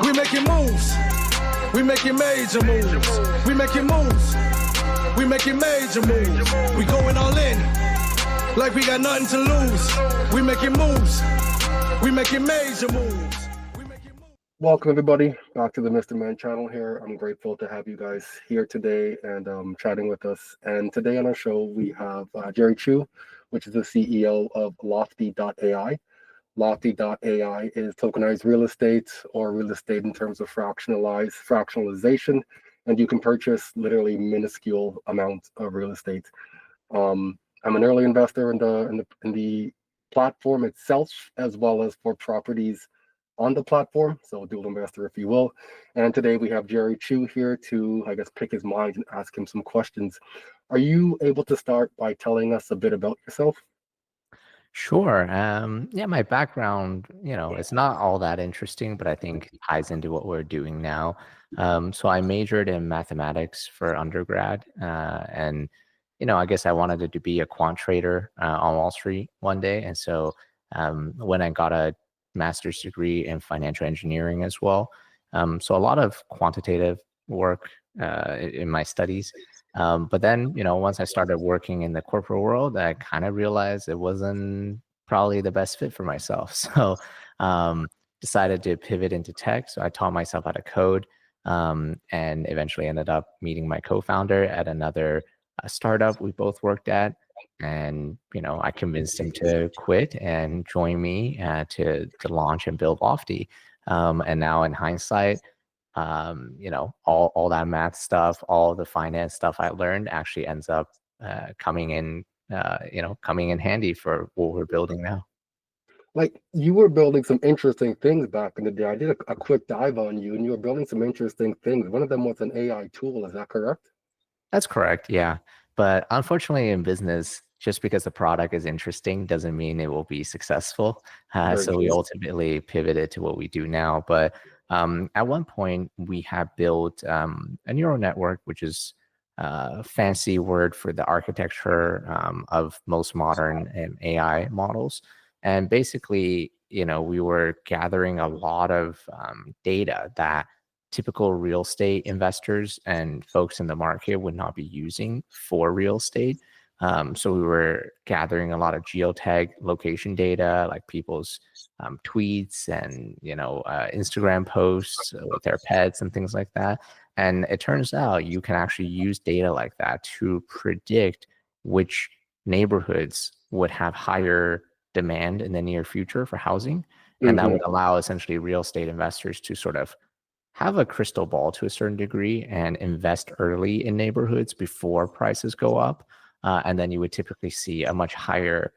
We making moves. We making major moves. We making moves. We making major moves. We going all in. Like we got nothing to lose. We making moves. We making major moves. Welcome everybody back to the Mr. Man channel here. I'm grateful to have you guys here today and chatting with us. And today on our show, we have Jerry Chu, which is the CEO of Lofty.ai. Lofty.ai is tokenized real estate, or real estate in terms of fractionalization, and you can purchase literally minuscule amounts of real estate. I'm an early investor in the platform itself, as well as for properties on the platform, so dual investor, if you will. And today we have Jerry Chu here to, I guess, pick his mind and ask him some questions. Are you able to start by telling us a bit about yourself? Sure. Yeah, my background, it's not all that interesting, but I think it ties into what we're doing now. So I majored in mathematics for undergrad, and I guess I wanted to be a quant trader on Wall Street one day. And so when I got a master's degree in financial engineering as well, so a lot of quantitative work in my studies. But then, once I started working in the corporate world, I kind of realized it wasn't probably the best fit for myself. So decided to pivot into tech. So I taught myself how to code, and eventually ended up meeting my co-founder at another startup we both worked at. And, I convinced him to quit and join me to launch and build Lofty. And now in hindsight, all that math stuff, all the finance stuff I learned actually ends up coming in handy for what we're building now. Like, you were building some interesting things back in the day. I did a quick dive on you, and you were building some interesting things. One of them was an AI tool. Is that correct? That's correct. Yeah. But unfortunately in business, just because the product is interesting doesn't mean it will be successful. So we ultimately pivoted to what we do now. But at one point, we have built a neural network, which is a fancy word for the architecture of most modern AI models. And basically, we were gathering a lot of data that typical real estate investors and folks in the market would not be using for real estate. So we were gathering a lot of geotag location data, like people's tweets and Instagram posts with their pets and things like that. And it turns out you can actually use data like that to predict which neighborhoods would have higher demand in the near future for housing. And that would allow essentially real estate investors to sort of have a crystal ball to a certain degree and invest early in neighborhoods before prices go up. And then you would typically see a much higher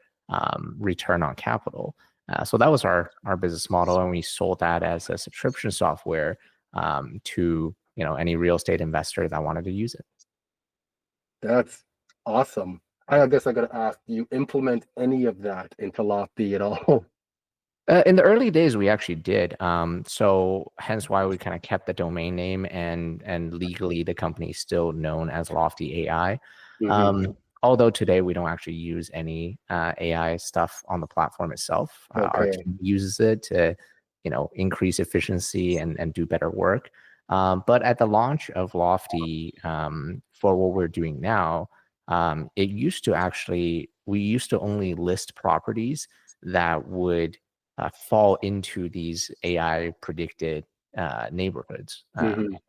return on capital. So that was our business model, and we sold that as a subscription software to any real estate investor that wanted to use it. That's awesome. I guess I got to ask, do you implement any of that into Lofty at all? In the early days, we actually did. So hence why we kind of kept the domain name, and legally the company is still known as Lofty.ai. Although today we don't actually use any AI stuff on the platform itself. Our team uses it to, increase efficiency and do better work. But at the launch of Lofty, for what we're doing now, we used to only list properties that would fall into these AI predicted neighborhoods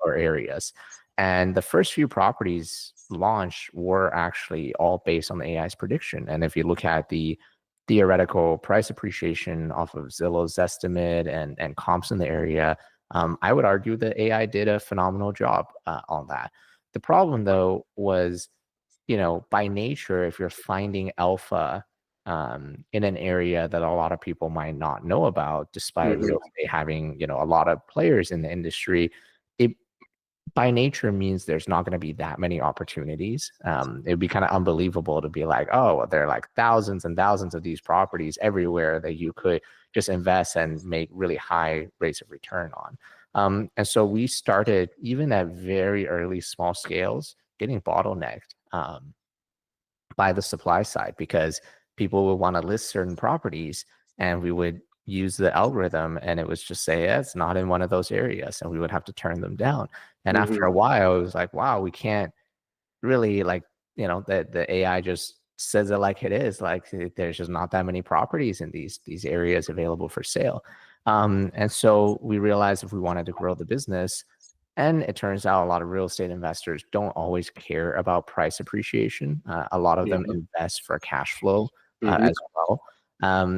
or areas. And the first few properties launched were actually all based on the AI's prediction. And if you look at the theoretical price appreciation off of Zillow's estimate and comps in the area, I would argue that AI did a phenomenal job on that. The problem, though, was, by nature, if you're finding alpha in an area that a lot of people might not know about, despite real estate having, a lot of players in the industry, it by nature means there's not going to be that many opportunities. It'd be kind of unbelievable to be like, oh, there are like thousands and thousands of these properties everywhere that you could just invest and make really high rates of return on. And so we started, even at very early small scales, getting bottlenecked by the supply side, because people would want to list certain properties and we would use the algorithm and it was just say, yeah, it's not in one of those areas, and we would have to turn them down. And after a while, it was like, wow, we can't really like, the AI just says it like it is. Like there's just not that many properties in these areas available for sale. And so we realized if we wanted to grow the business, and it turns out a lot of real estate investors don't always care about price appreciation. A lot of them invest for cash flow as well.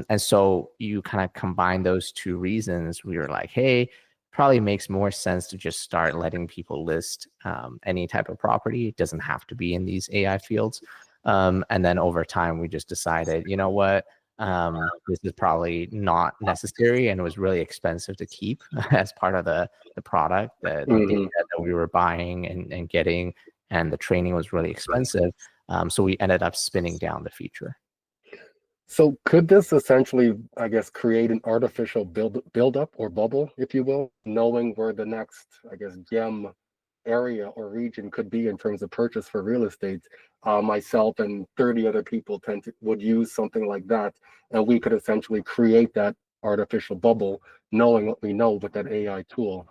And so you kind of combine those two reasons. We were like, hey, probably makes more sense to just start letting people list any type of property. It doesn't have to be in these AI fields. And then over time, we just decided, you know what, this is probably not necessary, and it was really expensive to keep as part of the product, the data that we were buying and getting, and the training was really expensive. So we ended up spinning down the feature. So could this essentially, I guess, create an artificial build-up or bubble, if you will, knowing where the next, I guess, gem area or region could be in terms of purchase for real estate? Myself and 30 other people would use something like that, and we could essentially create that artificial bubble, knowing what we know with that AI tool.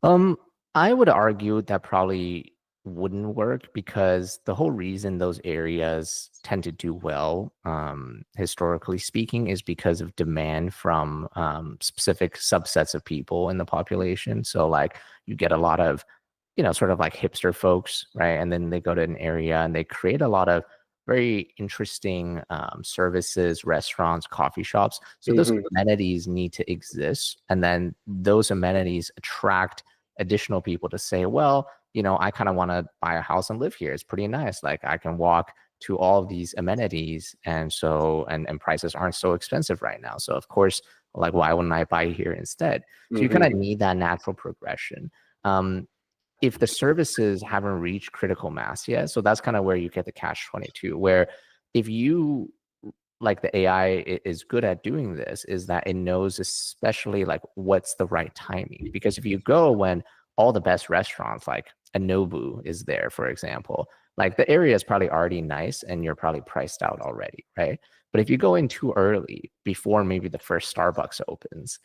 I would argue that probably wouldn't work, because the whole reason those areas tend to do well, historically speaking, is because of demand from specific subsets of people in the population. So like you get a lot of, sort of like hipster folks, right? And then they go to an area and they create a lot of very interesting services, restaurants, coffee shops. So those amenities need to exist. And then those amenities attract additional people to say, well, I kind of want to buy a house and live here. It's pretty nice. Like I can walk to all of these amenities, and so and prices aren't so expensive right now. So of course, like why wouldn't I buy here instead? So you kind of need that natural progression. If the services haven't reached critical mass yet, so that's kind of where you get the catch-22, where if you, like, the AI is good at doing this, is that it knows especially like what's the right timing. Because if you go when all the best restaurants like a Nobu is there, for example, like the area is probably already nice and you're probably priced out already, right? But if you go in too early, before maybe the first Starbucks opens,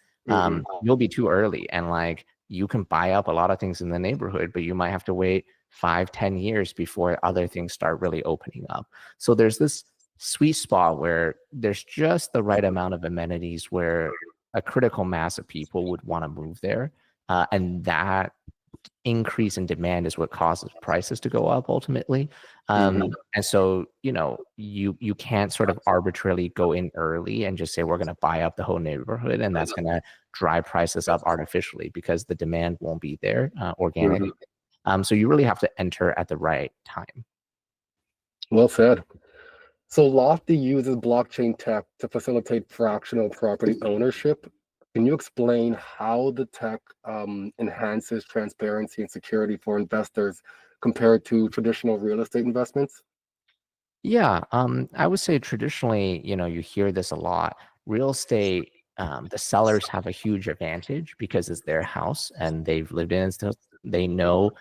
you'll be too early, and like you can buy up a lot of things in the neighborhood, but you might have to wait 5-10 years before other things start really opening up. So there's this sweet spot where there's just the right amount of amenities where a critical mass of people would want to move there. And that increase in demand is what causes prices to go up ultimately. And so, you can't sort of arbitrarily go in early and just say, we're going to buy up the whole neighborhood, and that's going to drive prices up artificially, because the demand won't be there organically. So you really have to enter at the right time. Well said. So Lofty uses blockchain tech to facilitate fractional property ownership. Can you explain how the tech enhances transparency and security for investors compared to traditional real estate investments? Yeah, I would say traditionally, you hear this a lot. Real estate, the sellers have a huge advantage because it's their house and they've lived in it. So they know,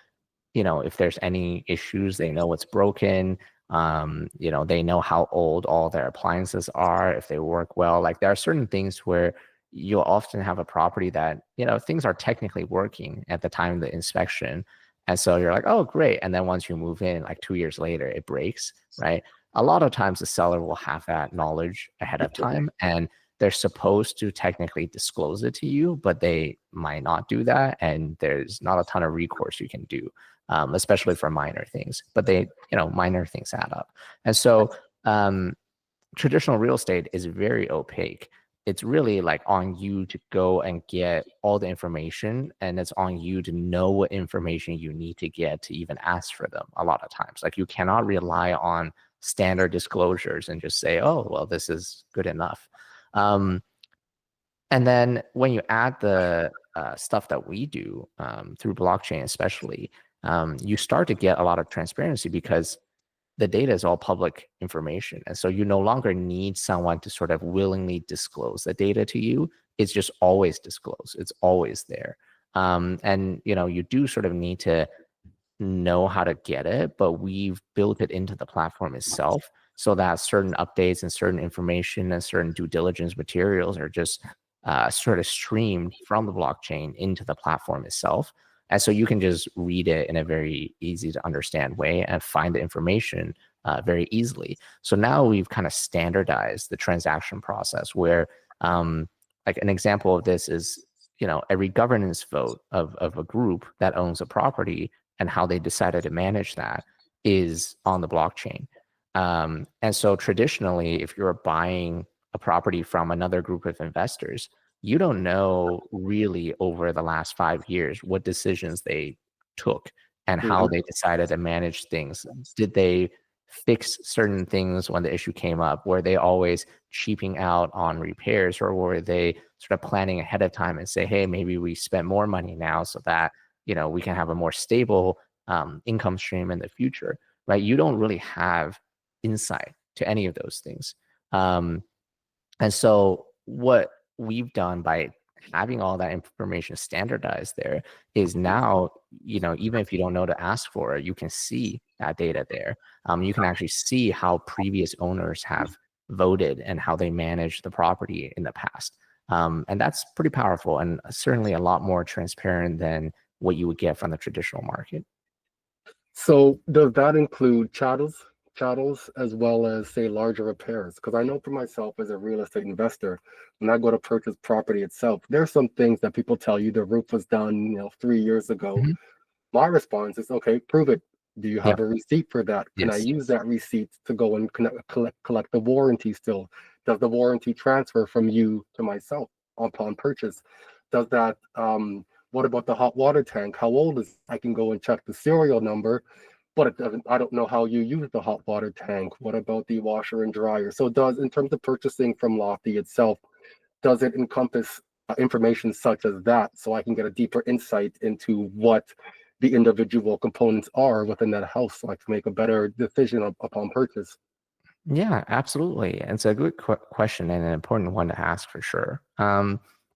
if there's any issues, they know what's broken. They know how old all their appliances are, if they work well. Like there are certain things where you'll often have a property that, things are technically working at the time of the inspection. And so you're like, oh, great. And then once you move in, like 2 years later, it breaks, right? A lot of times the seller will have that knowledge ahead of time, and they're supposed to technically disclose it to you, but they might not do that. And there's not a ton of recourse you can do, especially for minor things. But minor things add up. And so traditional real estate is very opaque. It's really like on you to go and get all the information, and it's on you to know what information you need to get to even ask for them a lot of times. Like you cannot rely on standard disclosures and just say, oh, well, this is good enough. And then when you add the stuff that we do through blockchain especially, you start to get a lot of transparency, because the data is all public information. And so you no longer need someone to sort of willingly disclose the data to you. It's just always disclosed. It's always there. And you do sort of need to know how to get it, but we've built it into the platform itself. so that certain updates and certain information and certain due diligence materials are just sort of streamed from the blockchain into the platform itself. And so you can just read it in a very easy to understand way and find the information very easily. So now we've kind of standardized the transaction process where like an example of this is, every governance vote of a group that owns a property and how they decided to manage that is on the blockchain. And so traditionally, if you're buying a property from another group of investors, you don't know really over the last 5 years what decisions they took and how they decided to manage things. Did they fix certain things when the issue came up? Were they always cheaping out on repairs, or were they sort of planning ahead of time and say, hey, maybe we spend more money now so that, we can have a more stable income stream in the future, right? You don't really have insight to any of those things. And so what we've done by having all that information standardized there is now, even if you don't know to ask for it, you can see that data there. You can actually see how previous owners have voted and how they managed the property in the past. And that's pretty powerful and certainly a lot more transparent than what you would get from the traditional market. So does that include chattels as well as, say, larger repairs? Because I know for myself as a real estate investor, when I go to purchase property itself, there's some things that people tell you the roof was done 3 years ago. My response is, okay, prove it. Do you have a receipt for that? Can I use that receipt to go and collect the warranty still? Does the warranty transfer from you to myself upon purchase? Does that what about the hot water tank? How old is it? I can go and check the serial number, but it doesn't. I don't know how you use the hot water tank. What about the washer and dryer? So in terms of purchasing from Lofty itself, does it encompass information such as that, so I can get a deeper insight into what the individual components are within that house, so I can make a better decision upon purchase? Yeah, absolutely. And it's a good question and an important one to ask for sure.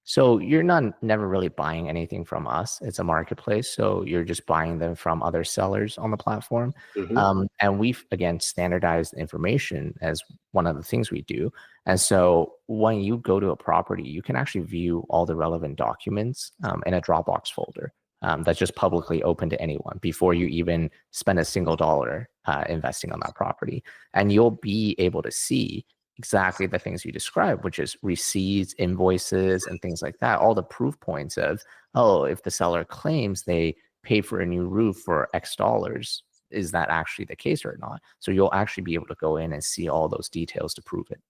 So you're never really buying anything from us. It's a marketplace. So you're just buying them from other sellers on the platform. And we've, again, standardized information as one of the things we do. And so when you go to a property, you can actually view all the relevant documents in a Dropbox folder that's just publicly open to anyone before you even spend a single dollar investing on that property. And you'll be able to see exactly the things you described, which is receipts, invoices, and things like that. All the proof points of, if the seller claims they paid for a new roof for X dollars, is that actually the case or not? So you'll actually be able to go in and see all those details to prove it.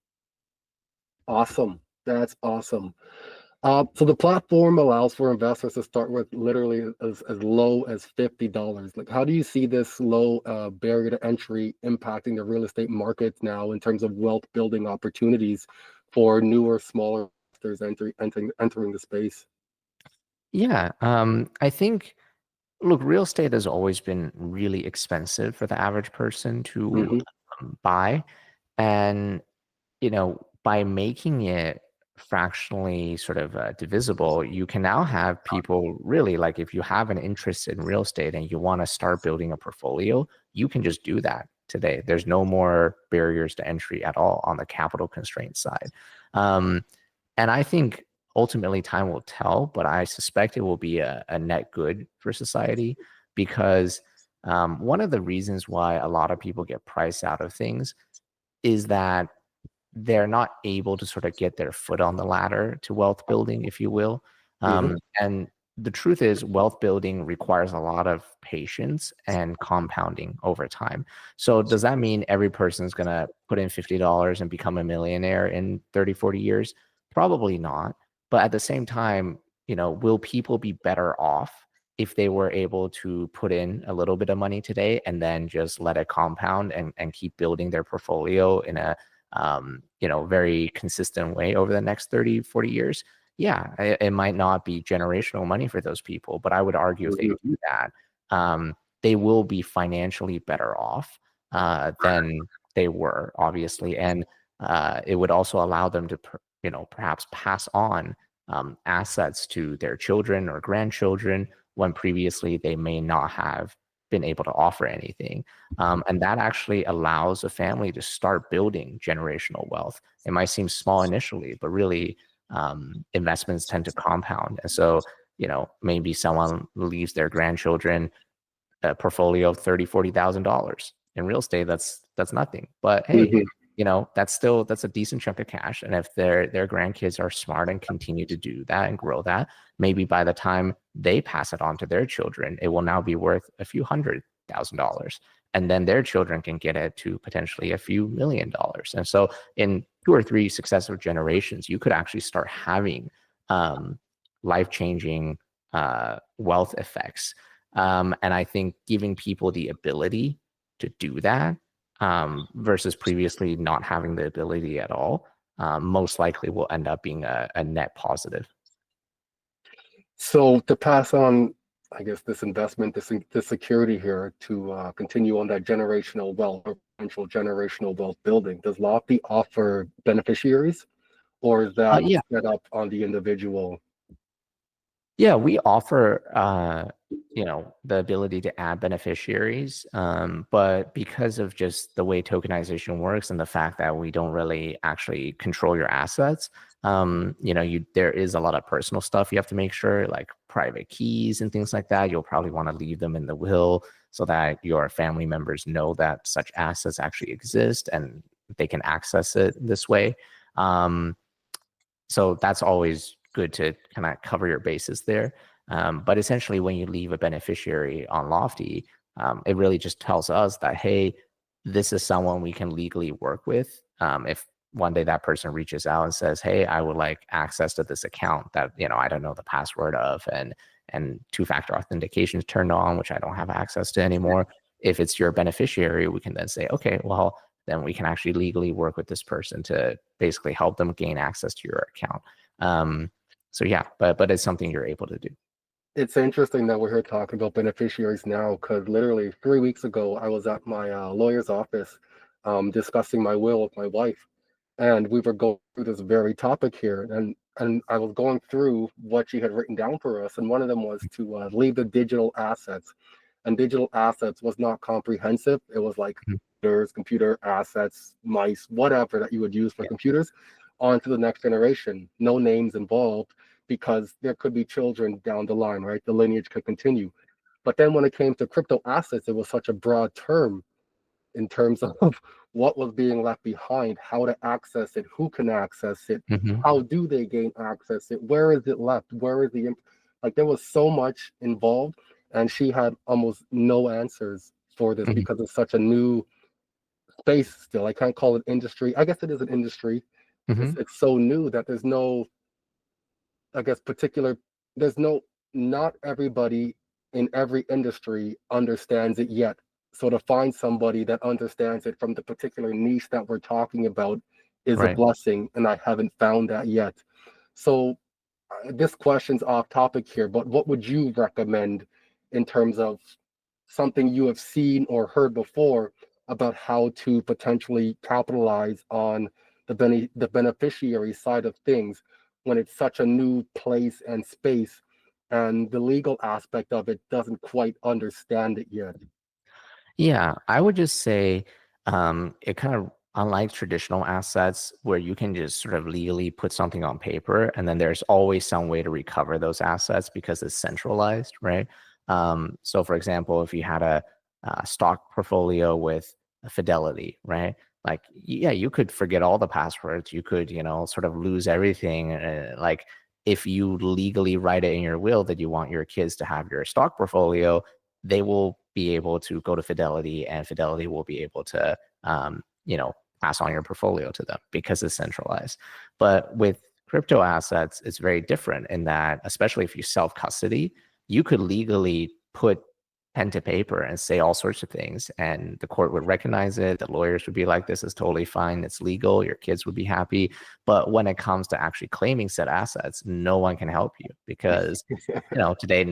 Awesome. That's awesome. So the platform allows for investors to start with literally as low as $50. Like, how do you see this low barrier to entry impacting the real estate market now in terms of wealth building opportunities for newer, smaller investors entering the space? Yeah, I think, look, real estate has always been really expensive for the average person to buy. And, by making it fractionally sort of divisible, you can now have people really, like, if you have an interest in real estate and you want to start building a portfolio, you can just do that today. There's no more barriers to entry at all on the capital constraint side. And I think ultimately time will tell, but I suspect it will be a net good for society, because one of the reasons why a lot of people get priced out of things is that they're not able to sort of get their foot on the ladder to wealth building, if you will. And the truth is, wealth building requires a lot of patience and compounding over time. So does that mean every person's going to put in $50 and become a millionaire in 30, 40 years? Probably not. But at the same time, will people be better off if they were able to put in a little bit of money today and then just let it compound and keep building their portfolio in a very consistent way over the next 30, 40 years? Yeah, it might not be generational money for those people, but I would argue if they do that, they will be financially better off than they were, obviously. And it would also allow them to, perhaps pass on assets to their children or grandchildren when previously they may not have been able to offer anything. And that actually allows a family to start building generational wealth. It might seem small initially, but really investments tend to compound. And so, maybe someone leaves their grandchildren a portfolio of $30,000-$40,000. In real estate, that's nothing. But hey, that's a decent chunk of cash. And if their grandkids are smart and continue to do that and grow that, maybe by the time they pass it on to their children, it will now be worth a few $100,000. And then their children can get it to potentially a few $1 million. And so in 2 or 3 successive generations, you could actually start having life-changing wealth effects. And I think giving people the ability to do that versus previously not having the ability at all, most likely will end up being a net positive. So to pass on, I guess, this investment, this security here to continue on that generational wealth or potential generational wealth building, does Lofty offer beneficiaries, or is that set up on the individual? Yeah, we offer, the ability to add beneficiaries, but because of just the way tokenization works and the fact that we don't really actually control your assets, there is a lot of personal stuff you have to make sure, like private keys and things like that. You'll probably want to leave them in the will so that your family members know that such assets actually exist and they can access it this way. So that's always good to kind of cover your bases there. But essentially, when you leave a beneficiary on Lofty, it really just tells us that, hey, this is someone we can legally work with. If one day that person reaches out and says, hey, I would like access to this account that, I don't know the password of, and 2-factor authentication is turned on, which I don't have access to anymore. If it's your beneficiary, we can then say, okay, well, then we can actually legally work with this person to basically help them gain access to your account. So yeah, but it's something you're able to do. It's interesting that we're here talking about beneficiaries now, because literally 3 weeks ago, I was at my lawyer's office discussing my will with my wife, and we were going through this very topic here, and I was going through what she had written down for us, and one of them was to leave the digital assets, and digital assets was not comprehensive. It was like computer assets, mice, whatever that you would use for computers, on to the next generation. No names involved, because there could be children down the line, right? The lineage could continue. But then when it came to crypto assets, it was such a broad term in terms of what was being left behind, how to access it, who can access it, how do they gain access it, where is it left, where is the, like there was so much involved, and she had almost no answers for this because it's such a new space still. I can't call it industry. I guess it is an industry. It's so new that there's no, I guess, not everybody in every industry understands it yet. So to find somebody that understands it from the particular niche that we're talking about is a blessing, and I haven't found that yet. So this question's off topic here, but what would you recommend in terms of something you have seen or heard before about how to potentially capitalize on the beneficiary side of things when it's such a new place and space, and the legal aspect of it doesn't quite understand it yet? Yeah, I would just say it kind of, unlike traditional assets where you can just sort of legally put something on paper and then there's always some way to recover those assets because it's centralized, right? So for example, if you had a stock portfolio with Fidelity, right? Like, yeah, you could forget all the passwords. You could, sort of lose everything. Like, if you legally write it in your will that you want your kids to have your stock portfolio, they will be able to go to Fidelity, and Fidelity will be able to, pass on your portfolio to them because it's centralized. But with crypto assets, it's very different in that, especially if you self-custody, you could legally put pen to paper and say all sorts of things, and the court would recognize it. The lawyers would be like, this is totally fine, it's legal, your kids would be happy. But when it comes to actually claiming said assets, no one can help you because today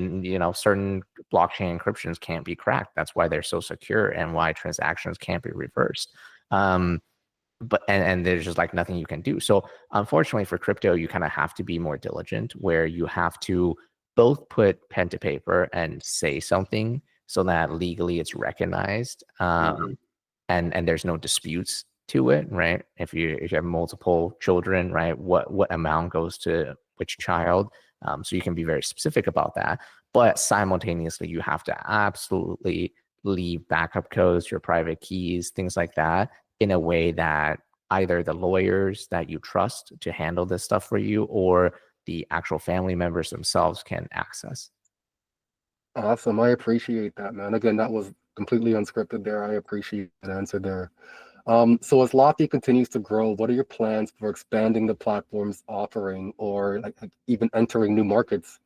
certain blockchain encryptions can't be cracked. That's why they're so secure and why transactions can't be reversed. But there's just like nothing you can do. So unfortunately for crypto, you kind of have to be more diligent, where you have to both put pen to paper and say something so that legally it's recognized, and there's no disputes to it, right? If you have multiple children, right, what amount goes to which child, so you can be very specific about that. But simultaneously, you have to absolutely leave backup codes, your private keys, things like that, in a way that either the lawyers that you trust to handle this stuff for you or the actual family members themselves can access. Awesome. I appreciate that, man. Again, that was completely unscripted there. I appreciate that answer there. So as Lofty continues to grow, what are your plans for expanding the platform's offering, or like even entering new markets?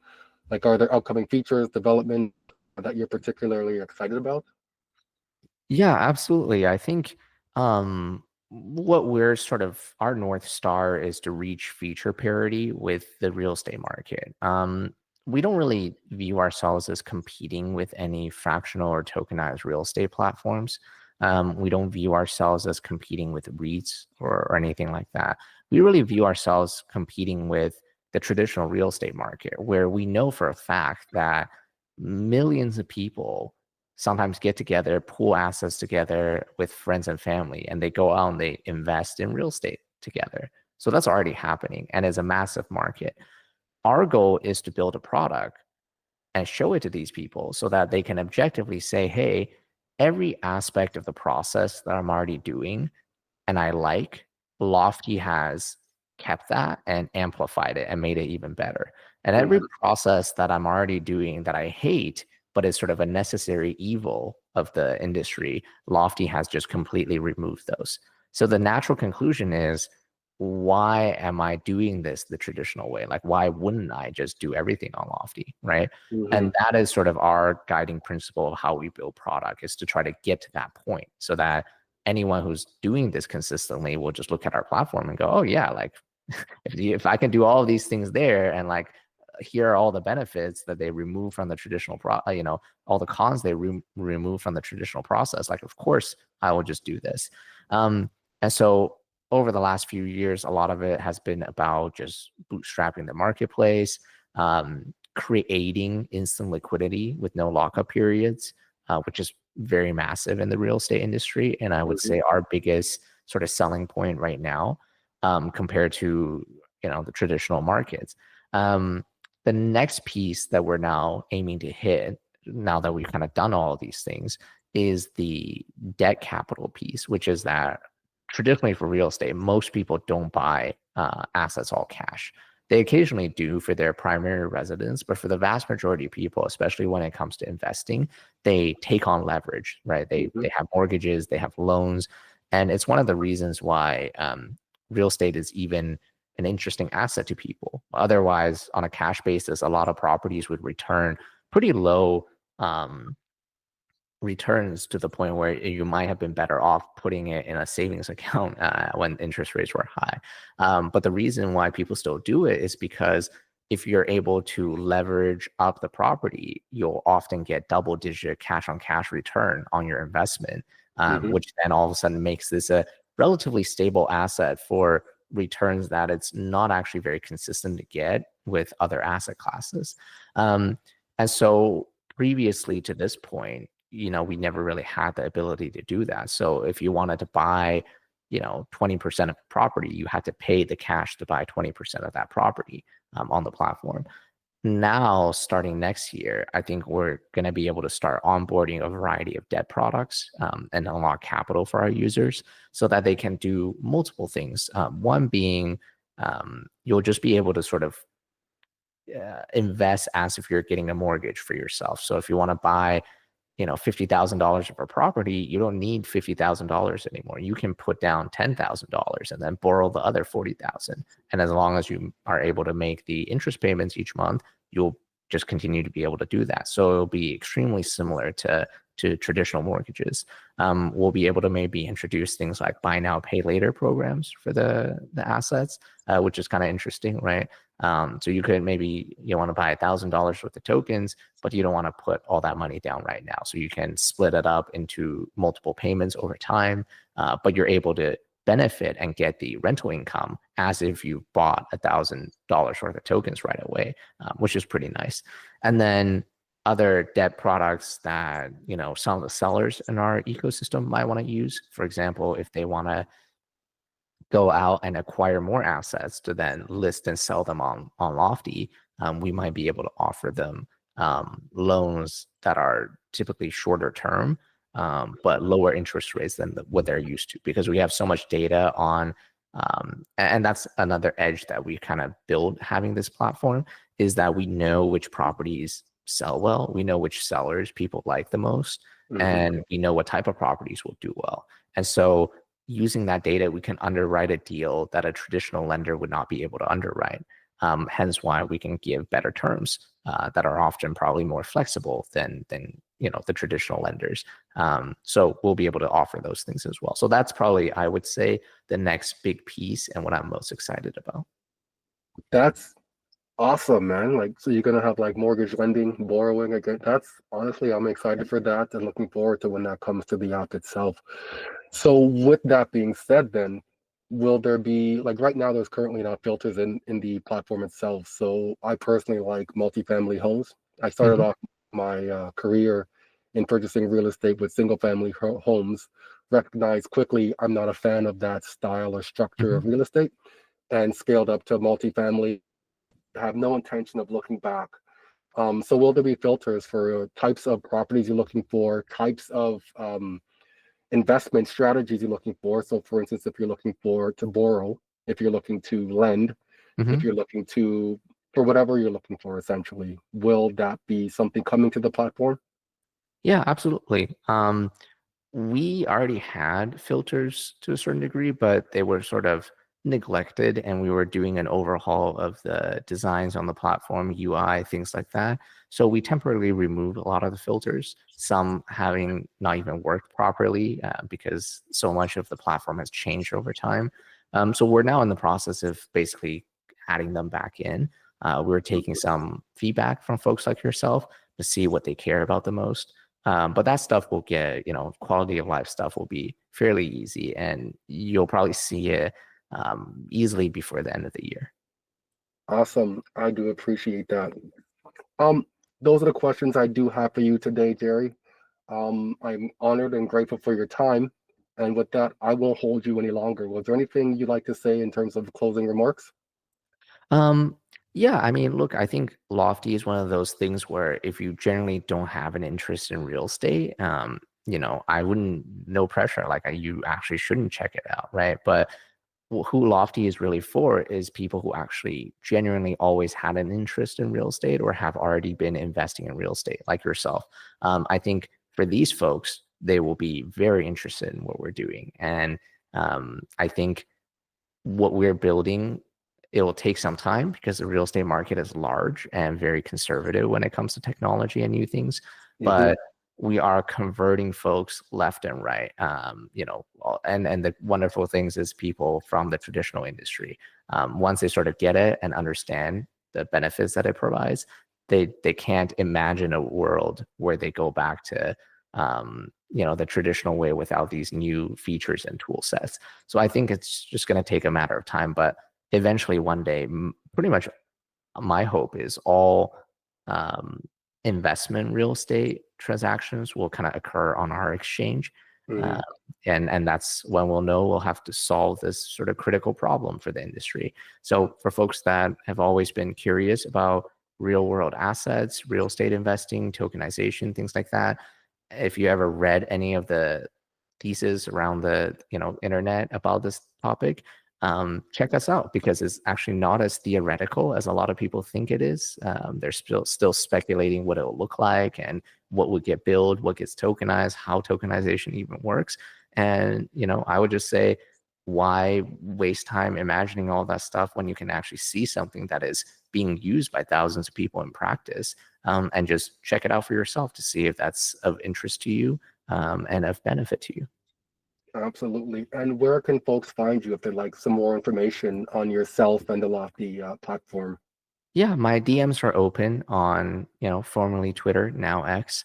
Like, are there upcoming features, development that you're particularly excited about? Yeah, absolutely. I think what we're sort of, our North Star is to reach feature parity with the real estate market. We don't really view ourselves as competing with any fractional or tokenized real estate platforms. We don't view ourselves as competing with REITs or anything like that. We really view ourselves competing with the traditional real estate market, where we know for a fact that millions of people sometimes get together, pool assets together with friends and family, and they go out and they invest in real estate together. So that's already happening, and it's a massive market. Our goal is to build a product and show it to these people so that they can objectively say, hey, every aspect of the process that I'm already doing and I like, Lofty has kept that and amplified it and made it even better. And every process that I'm already doing that I hate, but is sort of a necessary evil of the industry, Lofty has just completely removed those. So the natural conclusion is, why am I doing this the traditional way? Like, why wouldn't I just do everything on Lofty, right? And that is sort of our guiding principle of how we build product, is to try to get to that point so that anyone who's doing this consistently will just look at our platform and go, oh yeah, like if I can do all of these things there, and like here are all the benefits that they remove from the traditional all the cons they remove from the traditional process, like of course I will just do this. And so over the last few years, a lot of it has been about just bootstrapping the marketplace, creating instant liquidity with no lockup periods, which is very massive in the real estate industry. And I would say our biggest sort of selling point right now, compared to the traditional markets. The next piece that we're now aiming to hit, now that we've kind of done all of these things, is the debt capital piece, which is that traditionally for real estate, most people don't buy assets all cash. They occasionally do for their primary residence, but for the vast majority of people, especially when it comes to investing, they take on leverage, right? They have mortgages, they have loans, and it's one of the reasons why real estate is even an interesting asset to people. Otherwise, on a cash basis, a lot of properties would return pretty low returns, to the point where you might have been better off putting it in a savings account when interest rates were high. But the reason why people still do it is because if you're able to leverage up the property, you'll often get double-digit cash-on-cash return on your investment, which then all of a sudden makes this a relatively stable asset for returns that it's not actually very consistent to get with other asset classes. And so previously to this point, we never really had the ability to do that. So if you wanted to buy, 20% of property, you had to pay the cash to buy 20% of that property on the platform. Now, starting next year, I think we're going to be able to start onboarding a variety of debt products and unlock capital for our users so that they can do multiple things. One being, you'll just be able to sort of invest as if you're getting a mortgage for yourself. So if you want to buy $50,000 of a property, you don't need $50,000 anymore. You can put down $10,000 and then borrow the other $40,000. And as long as you are able to make the interest payments each month, you'll just continue to be able to do that. So it'll be extremely similar to traditional mortgages. We'll be able to maybe introduce things like buy now, pay later programs for the assets, which is kind of interesting, right? So you could maybe, you want to buy $1,000 worth of tokens, but you don't want to put all that money down right now. So you can split it up into multiple payments over time, but you're able to benefit and get the rental income as if you bought $1,000 worth of tokens right away, which is pretty nice. And then other debt products that, you know, some of the sellers in our ecosystem might want to use. For example, if they want to go out and acquire more assets to then list and sell them on Lofty, we might be able to offer them loans that are typically shorter term, but lower interest rates than what they're used to, because we have so much data on, and that's another edge that we kind of build having this platform, is that we know which properties sell well, we know which sellers people like the most, and we know what type of properties will do well. And so using that data, we can underwrite a deal that a traditional lender would not be able to underwrite. Hence why we can give better terms that are often probably more flexible than you know, the traditional lenders. So we'll be able to offer those things as well. So that's probably, I would say, the next big piece and what I'm most excited about. That's awesome, man. Like, so you're gonna have like mortgage lending, borrowing again. That's honestly, I'm excited for that and looking forward to when that comes to the app itself. So with that being said, then will there be, like, right now there's currently not filters in the platform itself. So I personally like multifamily homes. I started off my career in purchasing real estate with single family homes. Recognized quickly I'm not a fan of that style or structure of real estate, and scaled up to multifamily. Have no intention of looking back. So will there be filters for types of properties you're looking for, types of investment strategies you're looking for? So for instance, if you're looking to borrow, if you're looking to lend, if you're looking to, for whatever you're looking for, essentially, will that be something coming to the platform? Yeah, absolutely. We already had filters to a certain degree, but they were sort of neglected, and we were doing an overhaul of the designs on the platform, UI, things like that. So we temporarily removed a lot of the filters, some having not even worked properly because so much of the platform has changed over time. So we're now in the process of basically adding them back in. We're taking some feedback from folks like yourself to see what they care about the most. But that stuff will get, you know, quality of life stuff will be fairly easy, and you'll probably see it easily before the end of the year. Awesome. I do appreciate that. Those are the questions I do have for you today, Jerry. I'm honored and grateful for your time. And with that, I won't hold you any longer. Was there anything you'd like to say in terms of closing remarks? Yeah, I mean, look, I think Lofty is one of those things where if you generally don't have an interest in real estate, you know, I wouldn't, no pressure, like you actually shouldn't check it out, right? But who Lofty is really for is people who actually genuinely always had an interest in real estate or have already been investing in real estate, like yourself. I think for these folks, they will be very interested in what we're doing. And I think what we're building, it will take some time because the real estate market is large and very conservative when it comes to technology and new things. But we are converting folks left and right. You know, and the wonderful things is people from the traditional industry, once they sort of get it and understand the benefits that it provides, they can't imagine a world where they go back to you know, the traditional way without these new features and tool sets. So I think it's just going to take a matter of time, but eventually one day, pretty much my hope is all investment real estate transactions will kind of occur on our exchange. And that's when we'll know we'll have to solve this sort of critical problem for the industry. So for folks that have always been curious about real world assets, real estate investing, tokenization, things like that, if you ever read any of the theses around the, you know, internet about this topic, check us out, because it's actually not as theoretical as a lot of people think it is. They're still speculating what it'll look like and what would get billed, what gets tokenized, how tokenization even works. And, you know, I would just say, why waste time imagining all that stuff when you can actually see something that is being used by thousands of people in practice, and just check it out for yourself to see if that's of interest to you and of benefit to you. Absolutely. And where can folks find you if they'd like some more information on yourself and the Lofty platform? Yeah, my DMs are open on, you know, formerly Twitter, now X.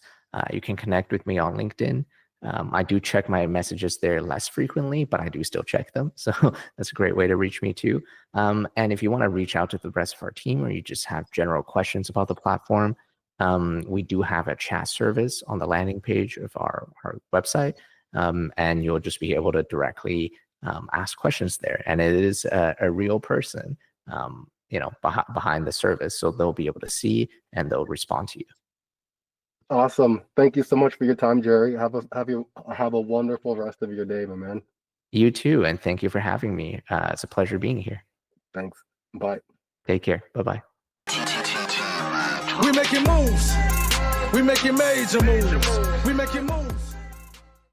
You can connect with me on LinkedIn. I do check my messages there less frequently, but I do still check them. So that's a great way to reach me too. And if you want to reach out to the rest of our team, or you just have general questions about the platform, We do have a chat service on the landing page of our website, and you'll just be able to directly ask questions there. And it is a real person, behind the service, so they'll be able to see and they'll respond to you. Awesome. Thank you so much for your time, Jerry. Have a wonderful rest of your day, my man. You too, and thank you for having me. It's a pleasure being here. Thanks. Bye. Take care. Bye-bye. We making moves. We making major moves. We making moves.